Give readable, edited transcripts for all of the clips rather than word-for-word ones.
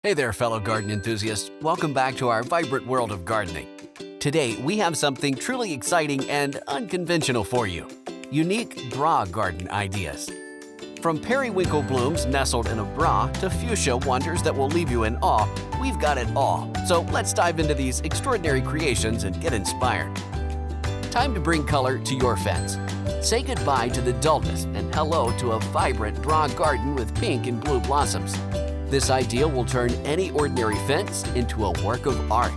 Hey there, fellow garden enthusiasts. Welcome back to our vibrant world of gardening. Today, we have something truly exciting and unconventional for you. Unique bra garden ideas. From periwinkle blooms nestled in a bra to fuchsia wonders that will leave you in awe, we've got it all. So let's dive into these extraordinary creations and get inspired. Time to bring color to your fence. Say goodbye to the dullness and hello to a vibrant bra garden with pink and blue blossoms. This idea will turn any ordinary fence into a work of art.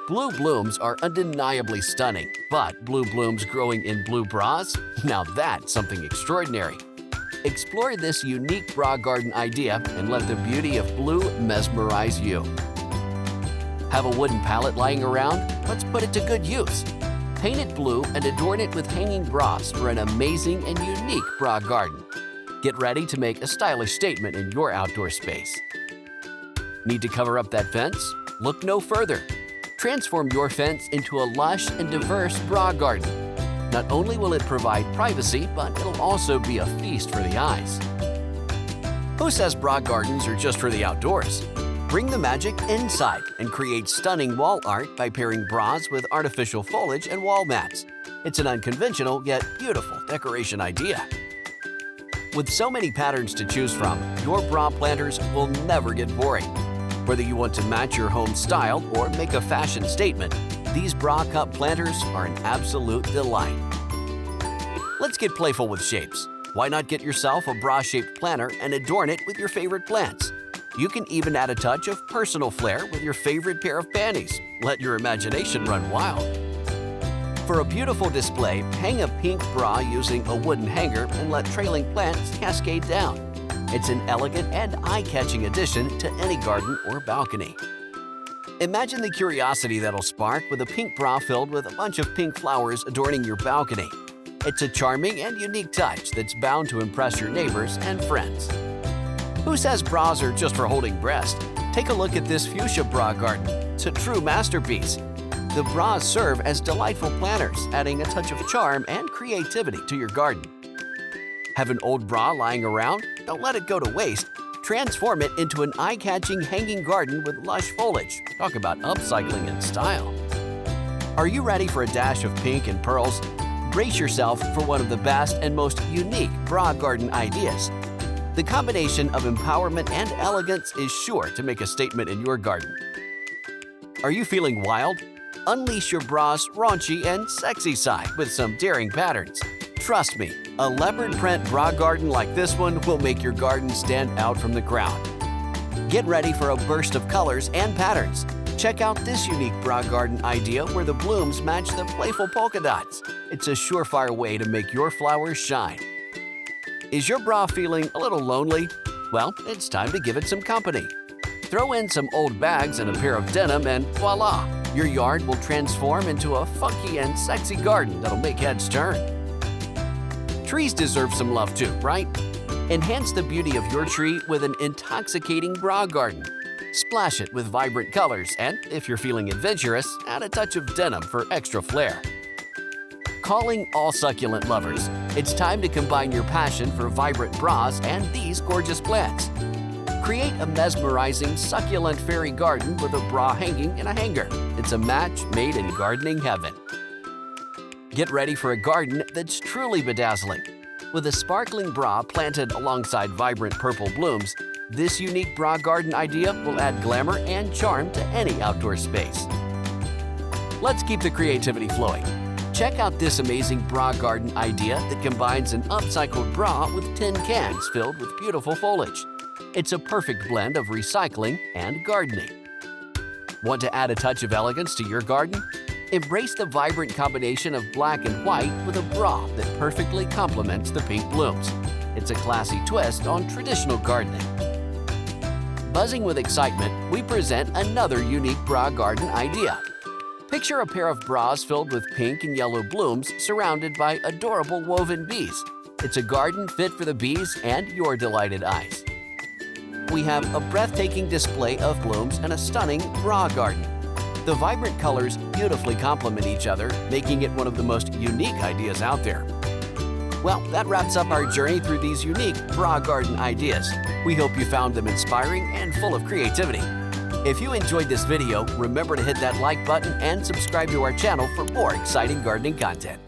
Blue blooms are undeniably stunning, but blue blooms growing in blue bras? Now that's something extraordinary. Explore this unique bra garden idea and let the beauty of blue mesmerize you. Have a wooden pallet lying around? Let's put it to good use. Paint it blue and adorn it with hanging bras for an amazing and unique bra garden. Get ready to make a stylish statement in your outdoor space. Need to cover up that fence? Look no further. Transform your fence into a lush and diverse bra garden. Not only will it provide privacy, but it'll also be a feast for the eyes. Who says bra gardens are just for the outdoors? Bring the magic inside and create stunning wall art by pairing bras with artificial foliage and wall mats. It's an unconventional yet beautiful decoration idea. With so many patterns to choose from, your bra planters will never get boring. Whether you want to match your home style or make a fashion statement, these bra cup planters are an absolute delight. Let's get playful with shapes. Why not get yourself a bra-shaped planter and adorn it with your favorite plants? You can even add a touch of personal flair with your favorite pair of panties. Let your imagination run wild. For a beautiful display, hang a pink bra using a wooden hanger and let trailing plants cascade down. It's an elegant and eye-catching addition to any garden or balcony. Imagine the curiosity that'll spark with a pink bra filled with a bunch of pink flowers adorning your balcony. It's a charming and unique touch that's bound to impress your neighbors and friends. Who says bras are just for holding breast? Take a look at this fuchsia bra garden. It's a true masterpiece. The bras serve as delightful planters, adding a touch of charm and creativity to your garden. Have an old bra lying around? Don't let it go to waste. Transform it into an eye-catching hanging garden with lush foliage. Talk about upcycling in style. Are you ready for a dash of pink and pearls? Brace yourself for one of the best and most unique bra garden ideas. The combination of empowerment and elegance is sure to make a statement in your garden. Are you feeling wild? Unleash your bra's raunchy and sexy side with some daring patterns. Trust me, a leopard print bra garden like this one will make your garden stand out from the crowd. Get ready for a burst of colors and patterns. Check out this unique bra garden idea where the blooms match the playful polka dots. It's a surefire way to make your flowers shine. Is your bra feeling a little lonely? Well, it's time to give it some company. Throw in some old bags and a pair of denim and voila! Your yard will transform into a funky and sexy garden that'll make heads turn. Trees deserve some love too, right? Enhance the beauty of your tree with an intoxicating bra garden. Splash it with vibrant colors and, if you're feeling adventurous, add a touch of denim for extra flair. Calling all succulent lovers, it's time to combine your passion for vibrant bras and these gorgeous plants. Create a mesmerizing succulent fairy garden with a bra hanging in a hanger. It's a match made in gardening heaven. Get ready for a garden that's truly bedazzling. With a sparkling bra planted alongside vibrant purple blooms, this unique bra garden idea will add glamour and charm to any outdoor space. Let's keep the creativity flowing. Check out this amazing bra garden idea that combines an upcycled bra with tin cans filled with beautiful foliage. It's a perfect blend of recycling and gardening. Want to add a touch of elegance to your garden? Embrace the vibrant combination of black and white with a bra that perfectly complements the pink blooms. It's a classy twist on traditional gardening. Buzzing with excitement, we present another unique bra garden idea. Picture a pair of bras filled with pink and yellow blooms surrounded by adorable woven bees. It's a garden fit for the bees and your delighted eyes. We have a breathtaking display of blooms and a stunning bra garden. The vibrant colors beautifully complement each other, making it one of the most unique ideas out there. Well, that wraps up our journey through these unique bra garden ideas. We hope you found them inspiring and full of creativity. If you enjoyed this video, remember to hit that like button and subscribe to our channel for more exciting gardening content.